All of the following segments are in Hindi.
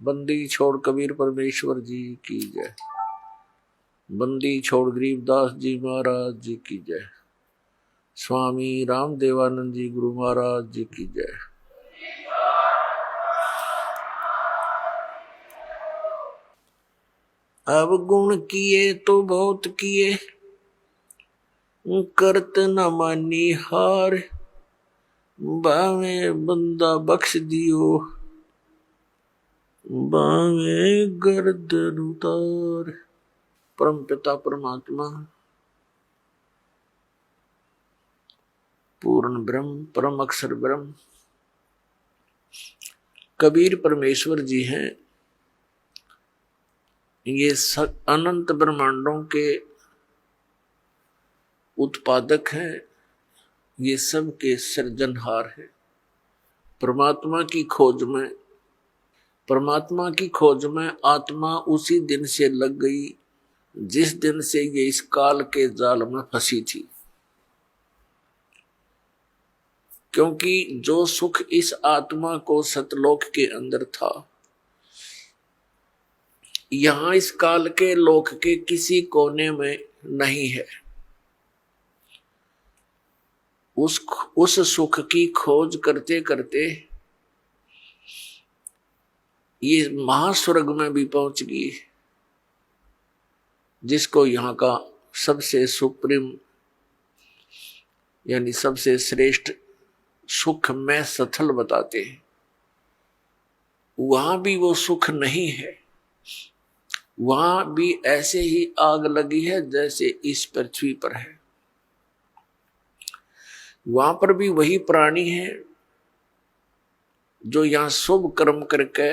बंदी छोड़ कबीर परमेश्वर जी की जय। बंदी छोड़ गरीबदास जी महाराज जी की जय। स्वामी रामदेवानंद जी गुरु महाराज जी की जय। अब गुण किए तो बहुत किए, करत न मानी हार। बावे बंदा बख्श दियो, बावे गर्दन उतार। परम पिता परमात्मा पूर्ण ब्रह्म परम अक्षर ब्रह्म कबीर परमेश्वर जी हैं। ये अनंत ब्रह्मांडों के उत्पादक हैं, ये सब के सृजनहार हैं। परमात्मा की खोज में आत्मा उसी दिन से लग गई जिस दिन से ये इस काल के जाल में फंसी थी। क्योंकि जो सुख इस आत्मा को सतलोक के अंदर था, यहां इस काल के लोक के किसी कोने में नहीं है। उस सुख की खोज करते करते ये महास्वर्ग में भी पहुंच गई, जिसको यहाँ का सबसे सुप्रीम यानी सबसे श्रेष्ठ सुख में स्थल बताते हैं। वहां भी वो सुख नहीं है, वहां भी ऐसे ही आग लगी है जैसे इस पृथ्वी पर है। वहां पर भी वही प्राणी है जो यहां शुभ कर्म करके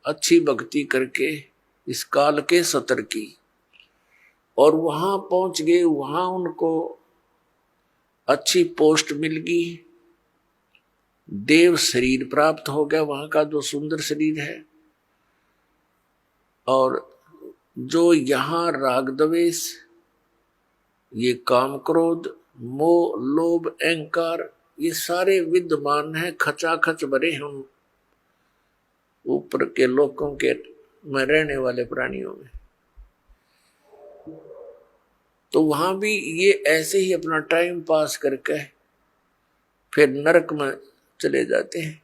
अच्छी भक्ति करके इस काल के सतर की, और वहां पहुंच गए। वहां उनको अच्छी पोस्ट मिल गई, देव शरीर प्राप्त हो गया, वहां का जो सुंदर शरीर है। और जो यहां राग द्वेष, ये काम क्रोध मोह लोभ अहंकार, ये सारे विद्यमान है, खचाखच भरे हम ऊपर के लोकों के में रहने वाले प्राणियों में। तो वहां भी ये ऐसे ही अपना टाइम पास करके फिर नरक में चले जाते हैं।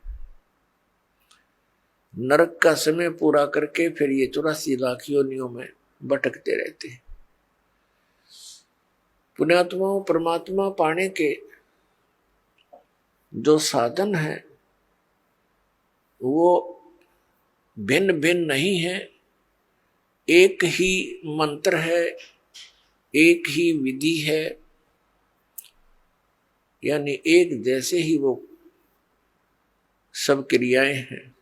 नरक का समय पूरा करके फिर ये 84 लाख योनियों में भटकते रहते हैं। पुण्यात्माओं, परमात्मा पाने के जो साधन है वो भिन्न भिन्न नहीं है। एक ही मंत्र है, एक ही विधि है, यानी एक जैसे ही वो सब क्रियाएं हैं।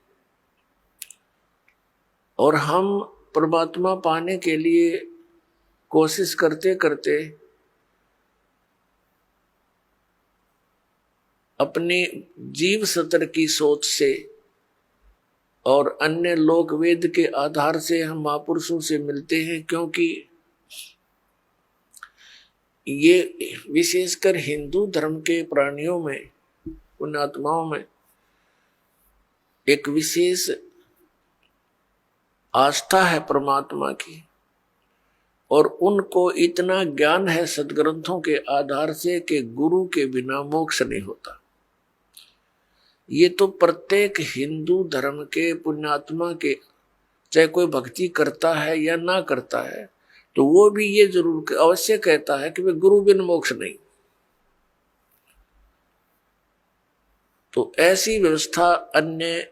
और हम परमात्मा पाने के लिए कोशिश करते करते अपने जीव सतर की सोच से और अन्य लोक वेद के आधार से हम महापुरुषों से मिलते हैं। क्योंकि ये विशेषकर हिंदू धर्म के प्राणियों में, पुण्यात्माओं में एक विशेष आस्था है परमात्मा की, और उनको इतना ज्ञान है सदग्रंथों के आधार से कि गुरु के बिना मोक्ष नहीं होता। ये तो प्रत्येक हिंदू धर्म के पुण्यात्मा के, चाहे कोई भक्ति करता है या ना करता है, तो वो भी ये जरूर अवश्य कहता है कि वे गुरु बिन मोक्ष नहीं। तो ऐसी व्यवस्था अन्य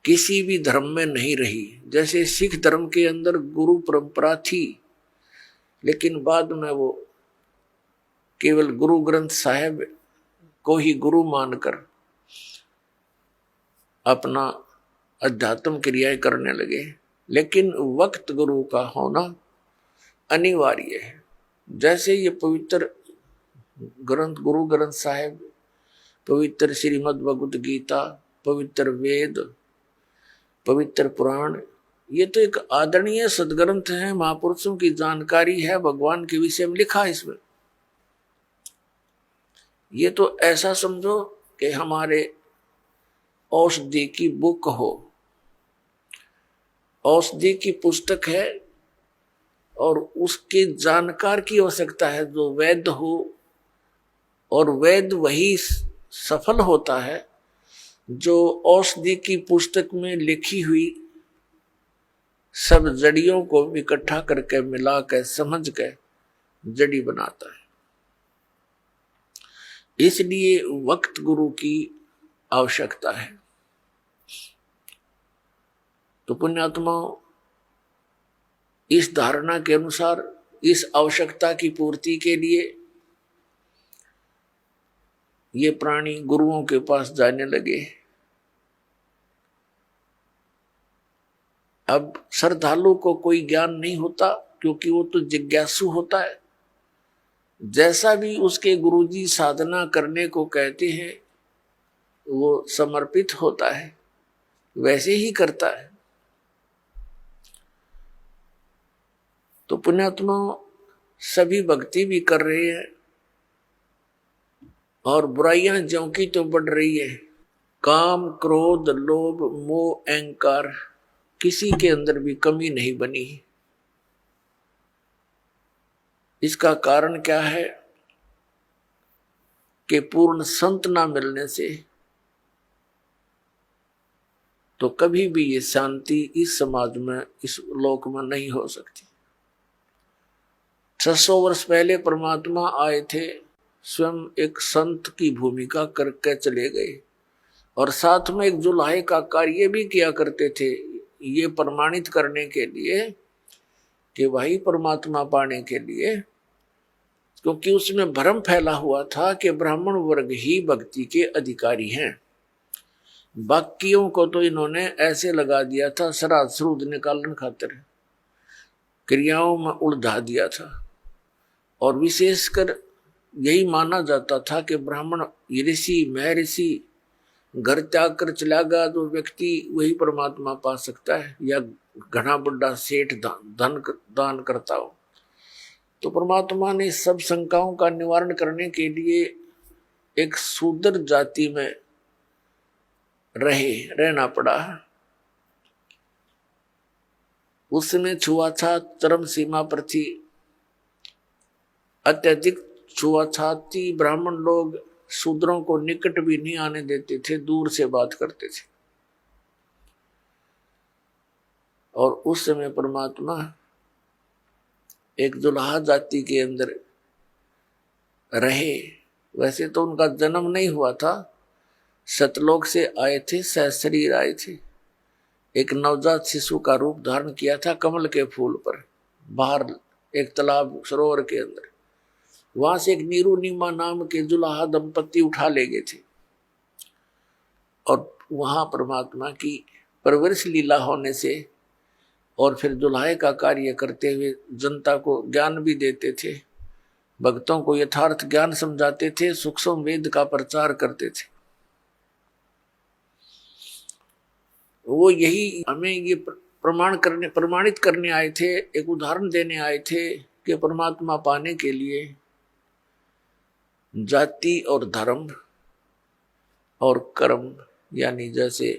किसी भी धर्म में नहीं रही। जैसे सिख धर्म के अंदर गुरु परंपरा थी, लेकिन बाद में वो केवल गुरु ग्रंथ साहिब को ही गुरु मानकर अपना अध्यात्म क्रियाएं करने लगे। लेकिन वक्त गुरु का होना अनिवार्य है। जैसे ये पवित्र ग्रंथ, गुरु ग्रंथ साहिब, पवित्र श्रीमद् भगवत गीता, पवित्र वेद, पवित्र पुराण, ये तो एक आदरणीय सदग्रंथ है, महापुरुषों की जानकारी है, भगवान के विषय में लिखा है इसमें। ये तो ऐसा समझो कि हमारे औषधि की बुक हो, औषधि की पुस्तक है और उसके जानकार की आवश्यकता है जो वैद्य हो, और वैद्य वही सफल होता है जो औषधि की पुस्तक में लिखी हुई सब जड़ियों को इकट्ठा करके मिला कर समझ के जड़ी बनाता है। इसलिए वक्त गुरु की आवश्यकता है। तो पुण्यात्मा, इस धारणा के अनुसार इस आवश्यकता की पूर्ति के लिए ये प्राणी गुरुओं के पास जाने लगे। अब श्रद्धालु को कोई ज्ञान नहीं होता क्योंकि वो तो जिज्ञासु होता है। जैसा भी उसके गुरुजी साधना करने को कहते हैं वो समर्पित होता है, वैसे ही करता है। तो पुण्यात्मा, सभी भक्ति भी कर रहे हैं और बुराइयां ज्यों की तो बढ़ रही है। काम, क्रोध, लोभ, मोह, अहंकार किसी के अंदर भी कमी नहीं बनी। इसका कारण क्या है कि पूर्ण संत ना मिलने से तो कभी भी ये शांति इस समाज में, इस लोक में नहीं हो सकती। 600 वर्ष पहले परमात्मा आए थे, स्वयं एक संत की भूमिका करके चले गए और साथ में एक जुलाहे का कार्य भी किया करते थे, ये प्रमाणित करने के लिए कि वही परमात्मा पाने के लिए, क्योंकि उसमें भ्रम फैला हुआ था कि ब्राह्मण वर्ग ही भक्ति के अधिकारी हैं। बाकियों को तो इन्होंने ऐसे लगा दिया था, श्राद्ध श्रूद निकालने खातिर क्रियाओं में उलझा दिया था। और विशेषकर यही माना जाता था कि ब्राह्मण ऋषि, महर्षि घर त्याग कर चला गया तो व्यक्ति वही परमात्मा पा सकता है, या घना बड़ा सेठ धन दान करता हो। तो परमात्मा ने सब शंकाओं का निवारण करने के लिए एक शूद्र जाति में रहना पड़ा। उस समय छुआछूत चरम सीमा पर थी, अत्यधिक छुआछूत थी। ब्राह्मण लोग शूद्रों को निकट भी नहीं आने देते थे, दूर से बात करते थे। और उस समय परमात्मा एक जुलाहा जाति के अंदर रहे। वैसे तो उनका जन्म नहीं हुआ था, सतलोक से आए थे, सहशरीर आए थे। एक नवजात शिशु का रूप धारण किया था कमल के फूल पर, बाहर एक तालाब सरोवर के अंदर। वहां से एक नीरू नीमा नाम के जुलाहा दंपति उठा ले गए थे और वहां परमात्मा की परवरिश लीला होने से और फिर जुलाहे का कार्य करते हुए जनता को ज्ञान भी देते थे, भक्तों को यथार्थ ज्ञान समझाते थे, सूक्ष्म वेद का प्रचार करते थे। वो यही हमें ये प्रमाणित करने आए थे, एक उदाहरण देने आए थे कि परमात्मा पाने के लिए जाति और धर्म और कर्म, यानी जैसे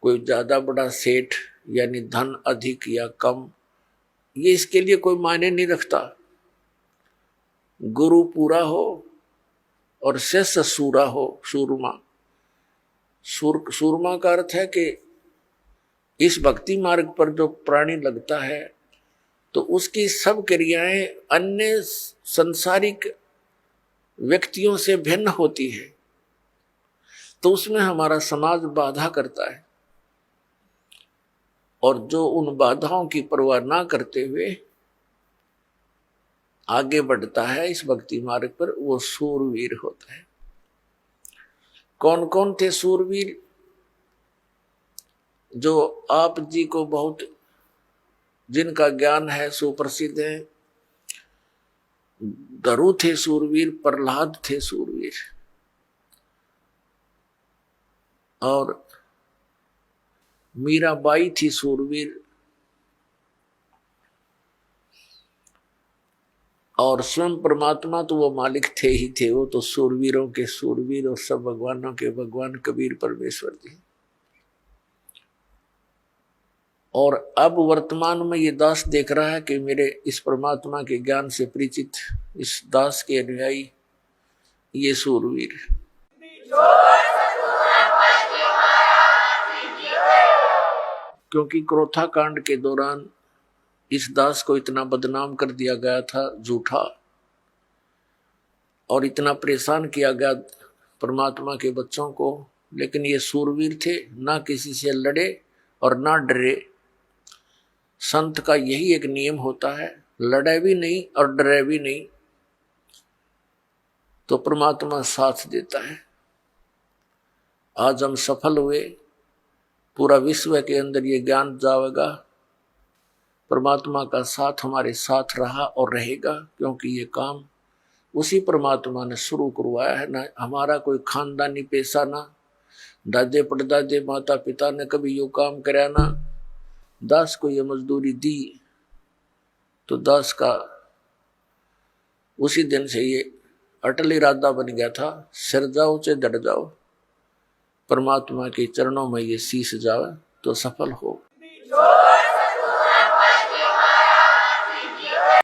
कोई ज्यादा बड़ा सेठ यानी धन अधिक या कम, ये इसके लिए कोई मायने नहीं रखता। गुरु पूरा हो और शिष्य सूरा हो, सूरमा। सूरमा का अर्थ है कि इस भक्ति मार्ग पर जो प्राणी लगता है तो उसकी सब क्रियाएं अन्य संसारिक व्यक्तियों से भिन्न होती है, तो उसमें हमारा समाज बाधा करता है। और जो उन बाधाओं की परवाह ना करते हुए आगे बढ़ता है इस भक्ति मार्ग पर, वो सूरवीर होता है। कौन कौन थे सूरवीर? जो आप जी को बहुत, जिनका ज्ञान है, सुप्रसिद्ध है। धरु थे सूरवीर, प्रहलाद थे सूरवीर, और मीराबाई थी सूरवीर, और स्वयं परमात्मा तो वो मालिक थे ही थे, वो तो सूरवीरों के सूरवीर और सब भगवानों के भगवान कबीर परमेश्वर जी। और अब वर्तमान में ये दास देख रहा है कि मेरे इस परमात्मा के ज्ञान से परिचित इस दास के अनुयायी ये सूरवीर, क्योंकि क्रोथा कांड के दौरान इस दास को इतना बदनाम कर दिया गया था झूठा, और इतना परेशान किया गया परमात्मा के बच्चों को, लेकिन ये सूरवीर थे, ना किसी से लड़े और ना डरे। संत का यही एक नियम होता है, लड़े भी नहीं और डरे भी नहीं, तो परमात्मा साथ देता है। आज हम सफल हुए, पूरा विश्व के अंदर ये ज्ञान जाएगा, परमात्मा का साथ हमारे साथ रहा और रहेगा, क्योंकि ये काम उसी परमात्मा ने शुरू करवाया है। ना हमारा कोई खानदानी पेशा, ना दादे परदादे माता पिता ने कभी यो काम कराया, ना दास को ये मजदूरी दी, तो दास का उसी दिन से ये अटल इरादा बन गया था, सिर जाओ चाहे डट जाओ, परमात्मा के चरणों में ये शीश जाओ तो सफल हो।